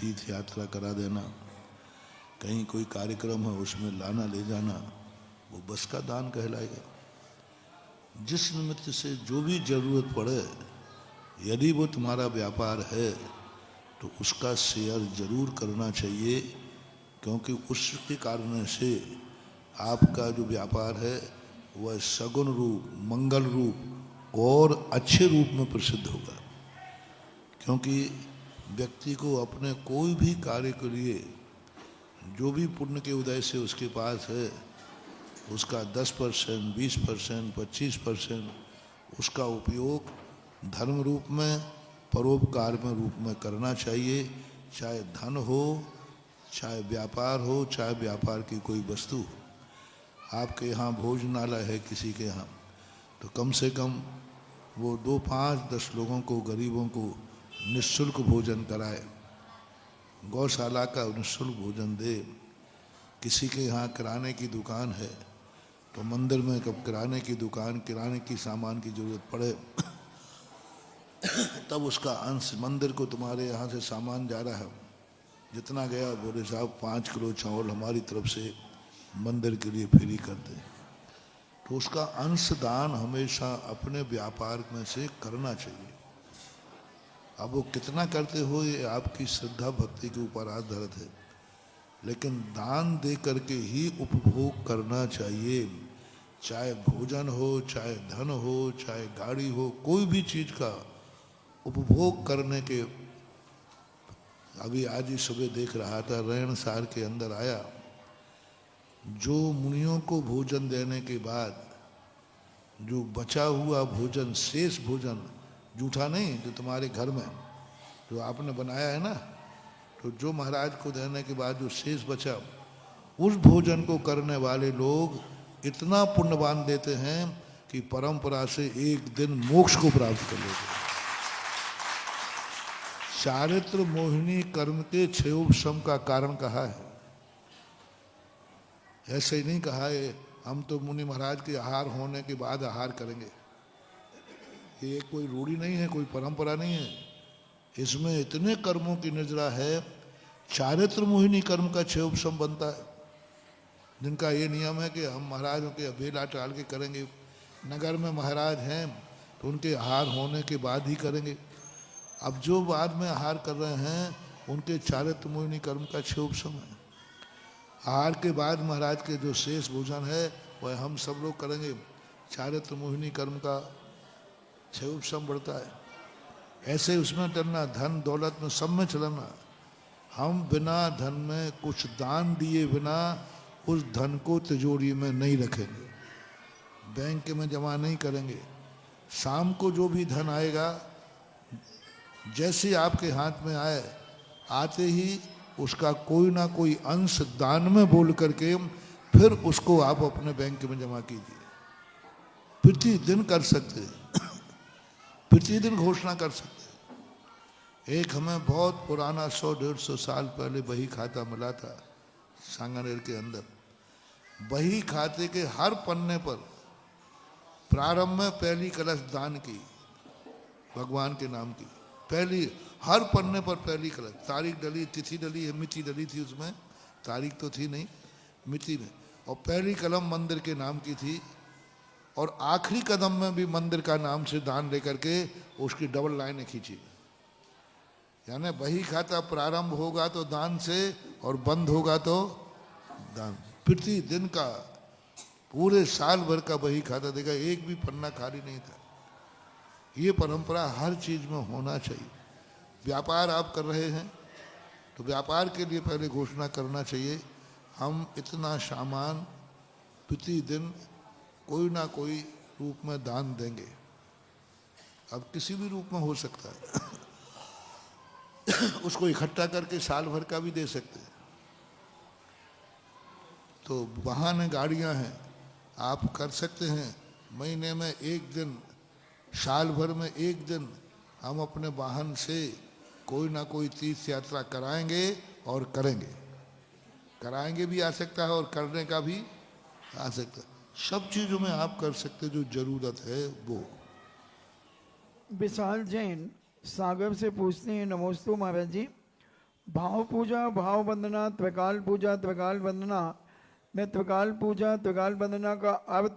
तीर्थ यात्रा करा देना, कहीं कोई कार्यक्रम है उसमें लाना ले जाना, वो बस का दान कहलाएगा। जिस निमित्त से जो भी जरूरत पड़े, यदि वो तुम्हारा व्यापार है तो उसका शेयर जरूर करना चाहिए, क्योंकि उसके कारण से आपका जो व्यापार है वह सगुण रूप, मंगल रूप और अच्छे रूप में प्रसिद्ध होगा। क्योंकि व्यक्ति को अपने कोई भी कार्य के लिए जो भी पुण्य के उदय से उसके पास है, उसका 10%, 20%, 25% उसका उपयोग धर्म रूप में, परोपकार में रूप में करना चाहिए। चाहे धन हो, चाहे व्यापार हो, चाहे व्यापार की कोई वस्तु हो। आपके यहाँ भोजनालय है किसी के यहाँ, तो कम से कम वो 2, 5, 10 लोगों को, गरीबों को निःशुल्क भोजन कराए, गौशाला का निःशुल्क भोजन दे। किसी के यहाँ किराने की दुकान है तो मंदिर में कब किराने की दुकान, किराने की सामान की जरूरत पड़े तब उसका अंश मंदिर को, तुम्हारे यहाँ से सामान जा रहा है, जितना गया बोले साहब 5 किलो चावल हमारी तरफ से मंदिर के लिए फ्री कर दे, तो उसका अंश दान हमेशा अपने व्यापार में से करना चाहिए। अब वो कितना करते हो ये आपकी श्रद्धा भक्ति के ऊपर आधारित है, लेकिन दान दे करके ही उपभोग करना चाहिए। चाहे भोजन हो, चाहे धन हो, चाहे गाड़ी हो, कोई भी चीज का उपभोग करने के, अभी आज ही सुबह देख रहा था, रेणसार के अंदर आया, जो मुनियों को भोजन देने के बाद जो बचा हुआ भोजन, शेष भोजन, जूठा नहीं, जो तुम्हारे घर में जो आपने बनाया है ना, तो जो महाराज को देने के बाद जो शेष बचा, उस भोजन को करने वाले लोग इतना पुण्यवान देते हैं कि परंपरा से एक दिन मोक्ष को प्राप्त कर लेते हैं। चारित्र मोहिनी कर्म के 6 उपशम का कारण कहा है, ऐसे ही नहीं कहा है हम तो मुनि महाराज के आहार होने के बाद आहार करेंगे। ये कोई रूढ़ी नहीं है, कोई परंपरा नहीं है, इसमें इतने कर्मों की निजरा है। चारित्र मोहिनी कर्म का 6 उपशम बनता है, जिनका ये नियम है कि हम महाराजों के अबेला टाल के करेंगे, नगर में महाराज हैं तो उनके आहार होने के बाद ही करेंगे। अब जो बाद में आहार कर रहे हैं उनके चारित्र मोहिनी कर्म का 6 उपशम है। आहार के बाद महाराज के जो शेष भोजन है वह हम सब लोग करेंगे, चारित्र मोहिनी कर्म का 6 उपशम बढ़ता है। ऐसे उसमें चलना, धन दौलत में सब में चलना। हम बिना धन में कुछ दान दिए बिना उस धन को तिजोरी में नहीं रखेंगे, बैंक में जमा नहीं करेंगे। शाम को जो भी धन आएगा, जैसे आपके हाथ में आए, आते ही उसका कोई ना कोई अंश दान में बोल करके फिर उसको आप अपने बैंक में जमा कीजिए। प्रतिदिन कर सकते हैं, प्रतिदिन घोषणा कर सकते हैं। एक हमें बहुत पुराना 100-150 साल पहले बही खाता मिला था सांगानेर के अंदर। बही खाते के हर पन्ने पर प्रारंभ में पहली कलश दान की, भगवान के नाम की, पहली हर पन्ने पर पहली कलश, तारीख डली, तिथि डली, मिति डली थी, उसमें तारीख तो थी नहीं, मिति में, और पहली कलम मंदिर के नाम की थी, और आखिरी कदम में भी मंदिर का नाम से दान लेकर के उसकी डबल लाइनें खींची। यानी बही खाता प्रारंभ होगा तो दान से और बंद होगा तो दान। प्रतिदिन का, पूरे साल भर का बही खाता देगा, एक भी पन्ना खाली नहीं था। ये परंपरा हर चीज में होना चाहिए। व्यापार आप कर रहे हैं तो व्यापार के लिए पहले घोषणा करना चाहिए, हम इतना सामान प्रतिदिन कोई ना कोई रूप में दान देंगे। अब किसी भी रूप में हो सकता है उसको इकट्ठा करके साल भर का भी दे सकते हैं। तो वाहन गाड़ियां हैं, आप कर सकते हैं, महीने में एक दिन, साल भर में एक दिन हम अपने वाहन से कोई ना कोई तीर्थ यात्रा कराएंगे और करेंगे। कराएंगे भी आ सकता है और करने का भी आ सकता है। सब चीजों में आप कर सकते जो जरूरत है वो। विशाल जैन सागर से पूछते हैं, नमोस्तु महाराज जी, भाव पूजा, भाव वंदना, त्रिकाल पूजा, त्रिकाल वंदना में त्रिकाल पूजा त्रिकाल वंदना का अर्थ